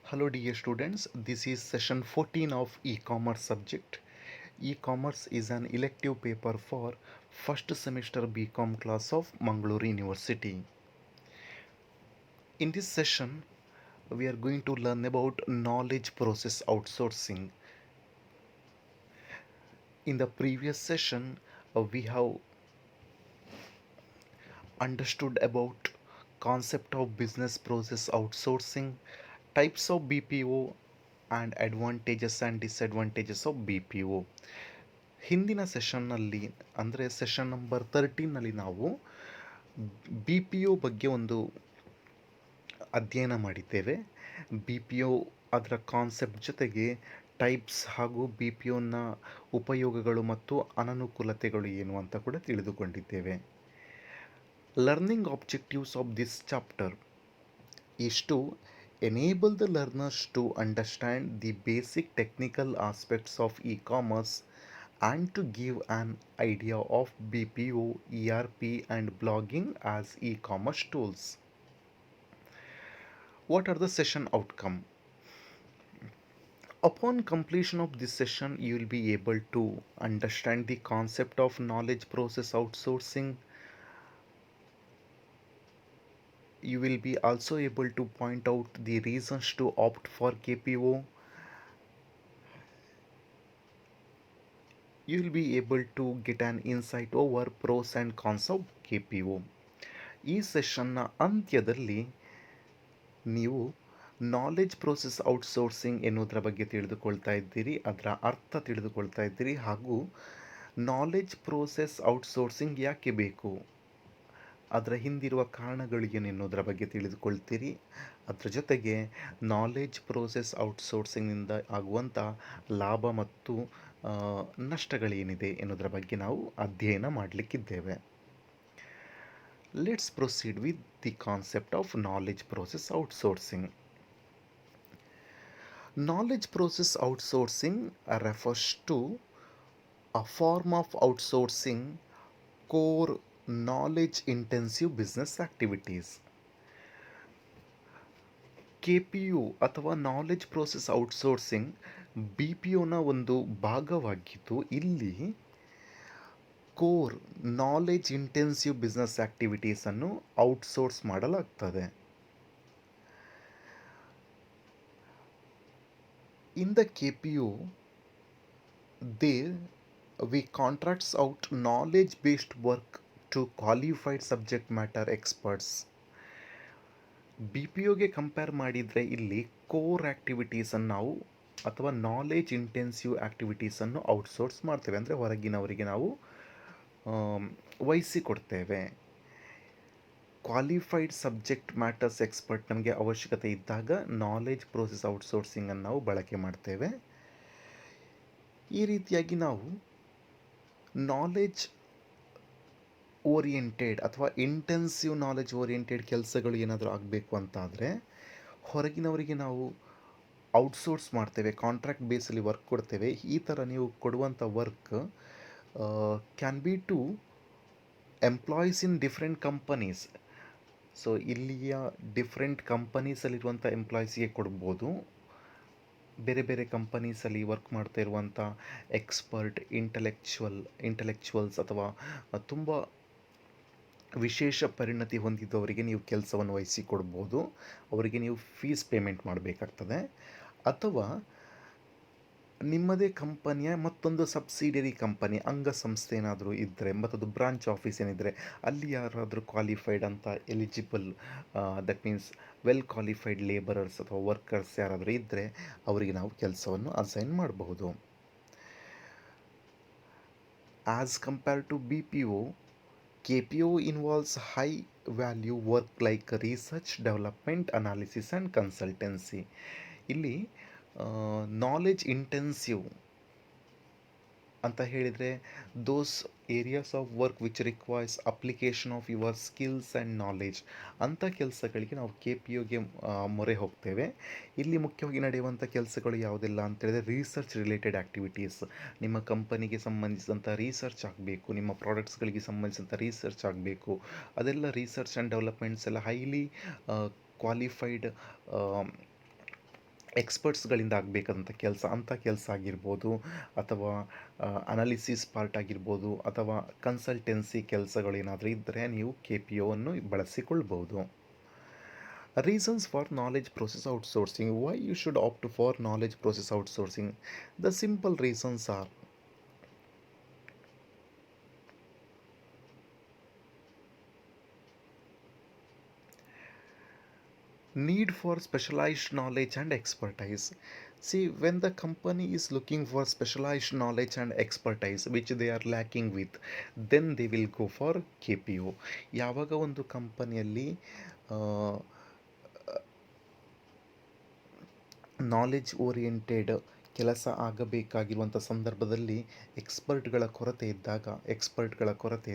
Hello dear students, this is session 14 of e-commerce subject. E-commerce is an elective paper for first semester BCom class of Mangalore University. In this session, we are going to learn about knowledge process outsourcing. In the previous session, we have understood about concept of business process outsourcing, types of BPO and advantages and disadvantages of BPO. ಹಿಂದಿನ ಸೆಷನ್ನಲ್ಲಿ ಅಂದರೆ session number 13ನಲ್ಲಿ ನಾವು B P ಒ ಬಗ್ಗೆ ಒಂದು ಅಧ್ಯಯನ ಮಾಡಿದ್ದೇವೆ. B P ಒ ಅದರ concept ಜೊತೆಗೆ types ಹಾಗೂ ಬಿ ಪಿ ಒನ ಉಪಯೋಗಗಳು ಮತ್ತು ಅನನುಕೂಲತೆಗಳು ಏನು ಅಂತ ಕೂಡ ತಿಳಿದುಕೊಂಡಿದ್ದೇವೆ. Learning objectives of this chapter is to enable the learners to understand the basic technical aspects of e-commerce and to give an idea of BPO, ERP and blogging as e-commerce tools. What are the session outcome? Upon completion of this session, you will be able to understand the concept of knowledge process outsourcing. You will be also able to point out the reasons to opt for KPO. You will be able to get an insight over pros and cons of KPO. ಈ ಸೆಷನ್ನ ಅಂತ್ಯದಲ್ಲಿ ನೀವು knowledge process outsourcing ಎನ್ನುವುದರ ಬಗ್ಗೆ ತಿಳಿದುಕೊಳ್ತಾ ಇದ್ದೀರಿ, ಅದರ ಅರ್ಥ ತಿಳಿದುಕೊಳ್ತಾ ಇದ್ದೀರಿ ಹಾಗೂ ನಾಲೆಜ್ ಪ್ರೋಸೆಸ್ ಔಟ್ಸೋರ್ಸಿಂಗ್ ಯಾಕೆ ಬೇಕು, ಅದರ ಹಿಂದಿರುವ ಕಾರಣಗಳು ಏನೆನ್ನುವುದರ ಬಗ್ಗೆ ತಿಳಿದುಕೊಳ್ತೀರಿ. ಅದರ ಜೊತೆಗೆ ನಾಲೆಜ್ ಪ್ರೋಸೆಸ್ ಔಟ್ಸೋರ್ಸಿಂಗ್ನಿಂದ ಆಗುವಂಥ ಲಾಭ ಮತ್ತು ನಷ್ಟಗಳೇನಿದೆ ಎನ್ನುವುದರ ಬಗ್ಗೆ ನಾವು ಅಧ್ಯಯನ ಮಾಡಲಿಕ್ಕಿದ್ದೇವೆ. Let's proceed with the concept of knowledge process outsourcing. Knowledge process outsourcing refers to a form of outsourcing core knowledge intensive business activities. KPU ಅಥವಾ knowledge process outsourcing B P ಒನ ಒಂದು ಭಾಗವಾಗಿದ್ದು, ಇಲ್ಲಿ ಕೋರ್ ನಾಲೆಜ್ ಇಂಟೆನ್ಸಿವ್ ಬಿಸ್ನೆಸ್ ಆ್ಯಕ್ಟಿವಿಟೀಸನ್ನು outsource ಮಾಡಲಾಗ್ತದೆ. In the KPO, there we contracts out knowledge based work to qualified subject matter experts. B P ಒಗೆ compare ಮಾಡಿದರೆ ಇಲ್ಲಿ ಕೋರ್ ಆ್ಯಕ್ಟಿವಿಟೀಸನ್ನು ನಾವು ಅಥವಾ ನಾಲೆಜ್ ಇಂಟೆನ್ಸಿವ್ ಆ್ಯಕ್ಟಿವಿಟೀಸನ್ನು ಔಟ್ಸೋರ್ಸ್ ಮಾಡ್ತೇವೆ, ಅಂದರೆ ಹೊರಗಿನವರಿಗೆ ನಾವು ವಹಿಸಿಕೊಡ್ತೇವೆ. ಕ್ವಾಲಿಫೈಡ್ ಸಬ್ಜೆಕ್ಟ್ ಮ್ಯಾಟರ್ಸ್ ಎಕ್ಸ್ಪರ್ಟ್ ನಮಗೆ ಅವಶ್ಯಕತೆ ಇದ್ದಾಗ ನಾಲೆಜ್ ಪ್ರೋಸೆಸ್ ಔಟ್ಸೋರ್ಸಿಂಗನ್ನು ನಾವು ಬಳಕೆ ಮಾಡ್ತೇವೆ. ಈ ರೀತಿಯಾಗಿ ನಾವು ನಾಲೆಜ್ ಓರಿಯೆಂಟೆಡ್ ಅಥವಾ ಇಂಟೆನ್ಸಿವ್ ನಾಲೆಜ್ ಓರಿಯೆಂಟೆಡ್ ಕೆಲಸಗಳು ಏನಾದರೂ ಆಗಬೇಕು ಅಂತಾದರೆ ಹೊರಗಿನವರಿಗೆ ನಾವು ಔಟ್ಸೋರ್ಸ್ ಮಾಡ್ತೇವೆ, ಕಾಂಟ್ರಾಕ್ಟ್ ಬೇಸಲ್ಲಿ ವರ್ಕ್ ಕೊಡ್ತೇವೆ. ಈ ಥರ ನೀವು ಕೊಡುವಂಥ work can be to employees in different companies. So ಇಲ್ಲಿಯ ಡಿಫ್ರೆಂಟ್ ಕಂಪನೀಸಲ್ಲಿರುವಂಥ ಎಂಪ್ಲಾಯೀಸ್ಗೆ ಕೊಡ್ಬೋದು. ಬೇರೆ ಬೇರೆ ಕಂಪನೀಸಲ್ಲಿ ವರ್ಕ್ ಮಾಡ್ತಾ ಇರುವಂಥ ಎಕ್ಸ್ಪರ್ಟ್ ಇಂಟೆಲೆಕ್ಚುವಲ್ಸ್ ಅಥವಾ ತುಂಬ ವಿಶೇಷ ಪರಿಣತಿ ಹೊಂದಿದ್ದವರಿಗೆ ನೀವು ಕೆಲಸವನ್ನು ವಹಿಸಿಕೊಡ್ಬೋದು. ಅವರಿಗೆ ನೀವು ಫೀಸ್ ಪೇಮೆಂಟ್ ಮಾಡಬೇಕಾಗ್ತದೆ. ಅಥವಾ ನಿಮ್ಮದೇ ಕಂಪನಿಯ ಮತ್ತೊಂದು ಸಬ್ಸಿಡಿಯರಿ ಕಂಪನಿ ಅಂಗಸಂಸ್ಥೆ ಏನಾದರೂ ಇದ್ದರೆ, ಮತ್ತದು ಬ್ರಾಂಚ್ ಆಫೀಸ್ ಏನಿದ್ದರೆ ಅಲ್ಲಿ ಯಾರಾದರೂ ಕ್ವಾಲಿಫೈಡ್ ಅಂತ eligible, that means well qualified labourers ಅಥವಾ ವರ್ಕರ್ಸ್ ಯಾರಾದರೂ ಇದ್ದರೆ ಅವರಿಗೆ ನಾವು ಕೆಲಸವನ್ನು ಅಸೈನ್ ಮಾಡಬಹುದು. As compare to B P O, KPO involves high value work like research, development, analysis and consultancy. ಇಲ್ಲಿ ನಾಲೆಜ್ ಇಂಟೆನ್ಸಿವ್ ಅಂತ ಹೇಳಿದರೆ those areas of work which requires application of your skills and knowledge ಅಂಥ ಕೆಲಸಗಳಿಗೆ ನಾವು KPOಗೆ ಮೊರೆ ಹೋಗ್ತೇವೆ. ಇಲ್ಲಿ ಮುಖ್ಯವಾಗಿ ನಡೆಯುವಂಥ ಕೆಲಸಗಳು ಯಾವುದೆಲ್ಲ ಅಂತೇಳಿದರೆ ರಿಸರ್ಚ್ ರಿಲೇಟೆಡ್ ಆ್ಯಕ್ಟಿವಿಟೀಸ್. ನಿಮ್ಮ ಕಂಪನಿಗೆ ಸಂಬಂಧಿಸಿದಂಥ ರಿಸರ್ಚ್ ಆಗಬೇಕು, ನಿಮ್ಮ ಪ್ರಾಡಕ್ಟ್ಸ್ಗಳಿಗೆ ಸಂಬಂಧಿಸಿದಂಥ ರಿಸರ್ಚ್ ಆಗಬೇಕು. ಅದೆಲ್ಲ ರಿಸರ್ಚ್ ಆ್ಯಂಡ್ ಡೆವಲಪ್ಮೆಂಟ್ಸ್ ಎಲ್ಲ ಹೈಲಿ ಕ್ವಾಲಿಫೈಡ್ ಎಕ್ಸ್ಪರ್ಟ್ಸ್ಗಳಿಂದ ಆಗಬೇಕಾದಂಥ ಕೆಲಸ ಅಂಥ ಕೆಲಸ ಆಗಿರ್ಬೋದು, ಅಥವಾ ಅನಾಲಿಸಿಸ್ ಪಾರ್ಟ್ ಆಗಿರ್ಬೋದು, ಅಥವಾ ಕನ್ಸಲ್ಟೆನ್ಸಿ ಕೆಲಸಗಳೇನಾದರೂ ಇದ್ದರೆ ನೀವು KPO ಬಳಸಿಕೊಳ್ಬೋದು. Reasons for knowledge process outsourcing. Why you should opt for knowledge process outsourcing? The simple reasons are: need for specialized knowledge and expertise. See, when the company is looking for specialized knowledge and expertise which they are lacking with, then they will go for KPO. ಯಾವಾಗ ಒಂದು ಕಂಪನಿಯಲ್ಲಿ knowledge oriented ಕೆಲಸ ಆಗಬೇಕಾಗಿರುವಂಥ ಸಂದರ್ಭದಲ್ಲಿ ಎಕ್ಸ್ಪರ್ಟ್ಗಳ ಕೊರತೆ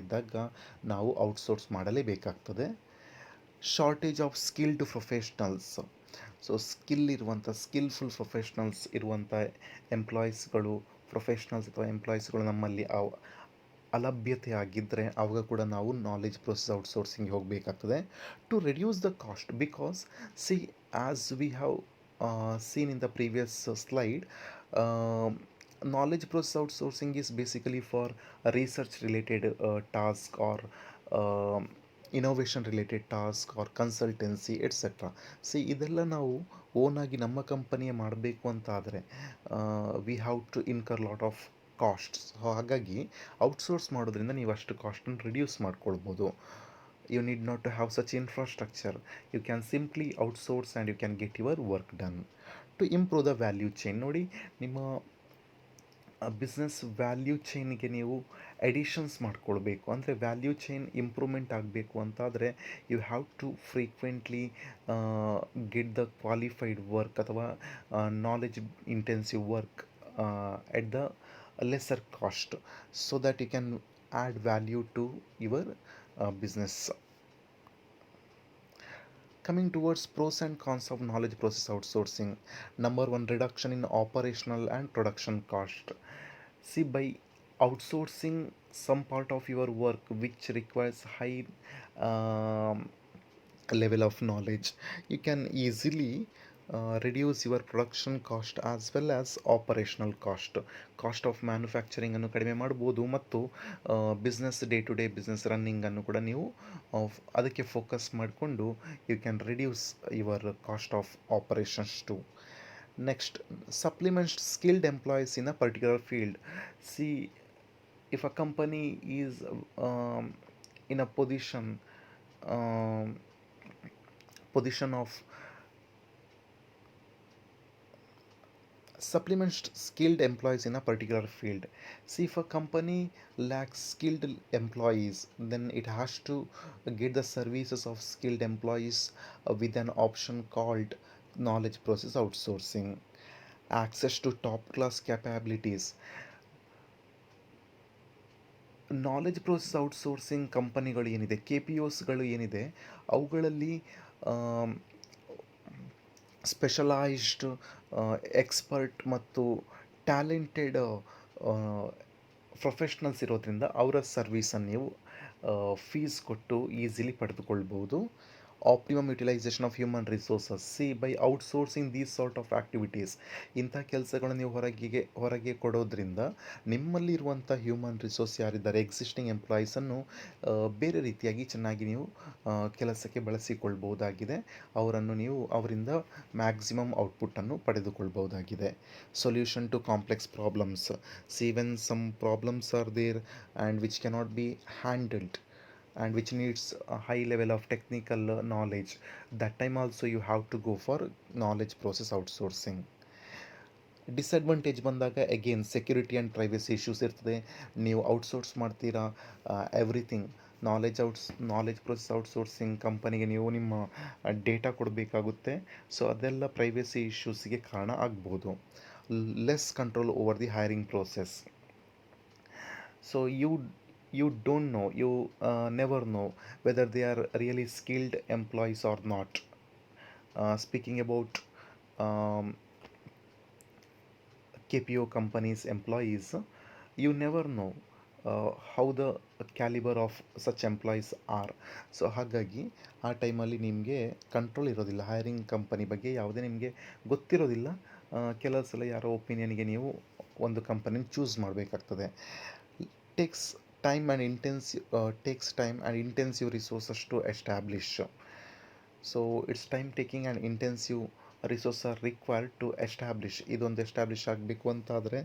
ಇದ್ದಾಗ ನಾವು outsource ಮಾಡಲೇಬೇಕಾಗ್ತದೆ. Shortage of skilled professionals. So skillful professionals ಇರುವಂಥ ಪ್ರೊಫೆಷ್ನಲ್ಸ್ ಅಥವಾ ಎಂಪ್ಲಾಯೀಸ್ಗಳು ನಮ್ಮಲ್ಲಿ ಅಲಭ್ಯತೆ ಆಗಿದ್ದರೆ ಆವಾಗ ಕೂಡ ನಾವು ನಾಲೆಜ್ ಪ್ರೊಸೆಸ್ ಔಟ್ಸೋರ್ಸಿಂಗ್ಗೆ ಹೋಗಬೇಕಾಗ್ತದೆ to reduce the cost. Because see, as we have seen in the previous slide, knowledge process outsourcing is basically for research related task, or innovation related task, or consultancy, etc. See, ಇದೆಲ್ಲ ನಾವು ಓನಾಗಿ ನಮ್ಮ ಕಂಪನಿಯೇ ಮಾಡಬೇಕು ಅಂತ ಆದರೆ we have to incur lot of costs. ಹಾಗಾಗಿ outsource ಮಾಡೋದ್ರಿಂದ ನೀವು ಅಷ್ಟು ಕಾಸ್ಟನ್ನು ರಿಡ್ಯೂಸ್ ಮಾಡ್ಕೊಳ್ಬೋದು. You need not to have such infrastructure. You can simply outsource and you can get your work done. To improve the value chain, ನೋಡಿ, ನಿಮ್ಮ business value ಚೈನ್ಗೆ ನೀವು editions ಮಾಡ್ಕೊಳ್ಬೇಕು ಅಂದರೆ ವ್ಯಾಲ್ಯೂ ಚೈನ್ ಇಂಪ್ರೂವ್ಮೆಂಟ್ ಆಗಬೇಕು ಅಂತಾದರೆ you have to frequently get the qualified work ಅಥವಾ knowledge intensive work at the lesser cost, so that you can add value to your business. Coming towards pros and cons of knowledge process outsourcing. Number one, reduction in operational and production cost. See, by outsourcing some part of your work which requires high um, level of knowledge, you can easily reduce your production cost as well as operational cost of manufacturing ಅನ್ನು ಕಡಿಮೆ ಮಾಡ್ಬೋದು, ಮತ್ತು business day to day business ರನ್ನಿಂಗನ್ನು ಕೂಡ ನೀವು ಅದಕ್ಕೆ focus ಮಾಡಿಕೊಂಡು you can reduce your cost of operations too. Next, supplement skilled employees in a particular field. See, if a company is in a um, position of supplement skilled employees in a particular field. See, if a company lacks skilled employees, then it has to get the services of skilled employees with an option called knowledge process outsourcing. Access to top class capabilities. Knowledge process outsourcing ಕಂಪನಿಗಳು ಏನಿದೆ, KPOsಗಳು ಏನಿದೆ, ಅವುಗಳಲ್ಲಿ specialised expert ಮತ್ತು talented professionals ಇರೋದ್ರಿಂದ ಅವರ ಸರ್ವೀಸನ್ನು ನೀವು ಫೀಸ್ ಕೊಟ್ಟು ಈಸಿಲಿ ಪಡೆದುಕೊಳ್ಬೋದು. Optimum utilisation of human resources. See, by outsourcing these sort of activities, ಇಂಥ ಕೆಲಸಗಳನ್ನು ನೀವು ಹೊರಗೆ ಕೊಡೋದ್ರಿಂದ ನಿಮ್ಮಲ್ಲಿರುವಂಥ ಹ್ಯೂಮನ್ ರಿಸೋರ್ಸ್ ಯಾರಿದ್ದಾರೆ, ಎಕ್ಸಿಸ್ಟಿಂಗ್ ಎಂಪ್ಲಾಯೀಸನ್ನು ಬೇರೆ ರೀತಿಯಾಗಿ ಚೆನ್ನಾಗಿ ನೀವು ಕೆಲಸಕ್ಕೆ ಬಳಸಿಕೊಳ್ಬಹುದಾಗಿದೆ. ಅವರಿಂದ ಮ್ಯಾಕ್ಸಿಮಮ್ ಔಟ್ಪುಟ್ಟನ್ನು ಪಡೆದುಕೊಳ್ಬಹುದಾಗಿದೆ. Solution to complex problems. See, when some problems are there and which cannot be handled and which needs a high level of technical knowledge, that time also you have to go for knowledge process outsourcing. Disadvantage ಬಂದಾಗ again security and privacy issues ಇರ್ತದೆ. ನೀವು outsource ಮಾಡ್ತೀರಾ everything, knowledge process outsourcing ಕಂಪನಿಗೆ ನೀವು ನಿಮ್ಮ data ಕೊಡಬೇಕಾಗುತ್ತೆ. So ಅದೆಲ್ಲ privacy ಇಶ್ಯೂಸ್ಗೆ ಕಾರಣ ಆಗ್ಬೋದು. Less control over the hiring process. So you don't know, you never know whether they are really skilled employees or not. Speaking about KPO companies employees, you never know how the calibre of such employees R. So ಹಾಗಾಗಿ ಆ ಟೈಮಲ್ಲಿ ನಿಮಗೆ control ಇರೋದಿಲ್ಲ, hiring company ಬಗ್ಗೆ ಯಾವುದೇ ನಿಮಗೆ ಗೊತ್ತಿರೋದಿಲ್ಲ. ಕೆಲವು ಸಲ ಯಾರೋ ಒಪಿನಿಯನ್ಗೆ ನೀವು ಒಂದು ಕಂಪನಿನ ಚೂಸ್ ಮಾಡಬೇಕಾಗ್ತದೆ. Takes time and intensive resources to establish. So it's time taking and intensive resource are required to establish. ಇದೊಂದು ಎಸ್ಟಾಬ್ಲಿಷ್ ಆಗಬೇಕು ಅಂತಾದರೆ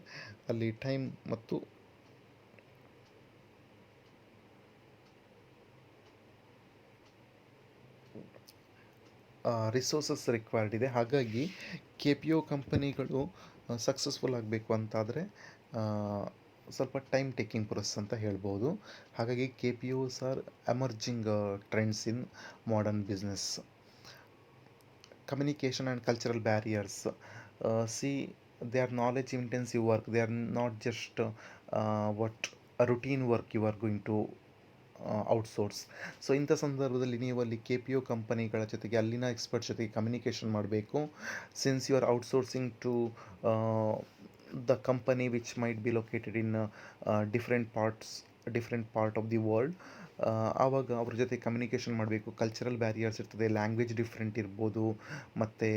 ಅಲ್ಲಿ ಟೈಮ್ ಮತ್ತು ರಿಸೋರ್ಸಸ್ ರಿಕ್ವೈರ್ಡ್ ಇದೆ. ಹಾಗಾಗಿ ಕೆ ಪಿ ಒ ಕಂಪನಿಗಳು ಸಕ್ಸಸ್ಫುಲ್ ಆಗಬೇಕು ಅಂತಾದರೆ ಸ್ವಲ್ಪ ಟೈಮ್ ಟೇಕಿಂಗ್ ಪ್ರೊಸೆಸ್ ಅಂತ ಹೇಳ್ಬೋದು. ಹಾಗಾಗಿ K P Os are emerging trends in modern business. Communication and cultural barriers. See, they are knowledge intensive work. They are not just what a routine work you are going to outsource. So ಇಂಥ ಸಂದರ್ಭದಲ್ಲಿ ನೀವು ಅಲ್ಲಿ K P O ಕಂಪನಿಗಳ ಜೊತೆಗೆ ಅಲ್ಲಿನ expert ಜೊತೆಗೆ communication ಮಾಡಬೇಕು. Since you are outsourcing to the company which might be located in different part of the world. ಆವಾಗ ಅವ್ರ ಜೊತೆ ಕಮ್ಯುನಿಕೇಷನ್ ಮಾಡಬೇಕು. ಕಲ್ಚರಲ್ ಬ್ಯಾರಿಯರ್ಸ್ ಇರ್ತದೆ, ಲ್ಯಾಂಗ್ವೇಜ್ ಡಿಫ್ರೆಂಟ್ ಇರ್ಬೋದು, ಮತ್ತು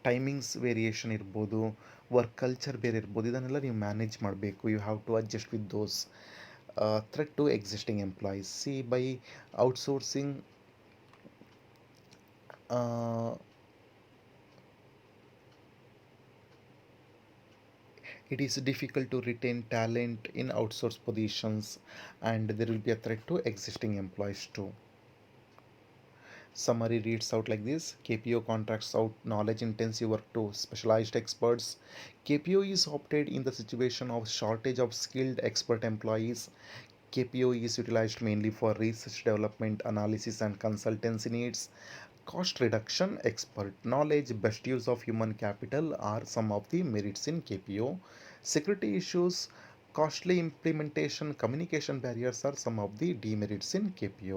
ಟೈಮಿಂಗ್ಸ್ ವೇರಿಯೇಷನ್ ಇರ್ಬೋದು, ವರ್ಕ್ ಕಲ್ಚರ್ ಬೇರೆ ಇರ್ಬೋದು. ಇದನ್ನೆಲ್ಲ ನೀವು ಮ್ಯಾನೇಜ್ ಮಾಡಬೇಕು. You have to adjust with those. Threat to existing employees. See, by outsourcing, uh, it is difficult to retain talent in outsourced positions, and there will be a threat to existing employees too. Summary reads out like this: KPO contracts out knowledge intensive work to specialized experts. KPO is opted in the situation of shortage of skilled expert employees. KPO is utilized mainly for research development, analysis, and consultancy needs. Cost reduction, expert knowledge, best use of human capital are some of the merits in KPO. Security issues, costly implementation, communication barriers are some of the demerits in KPO.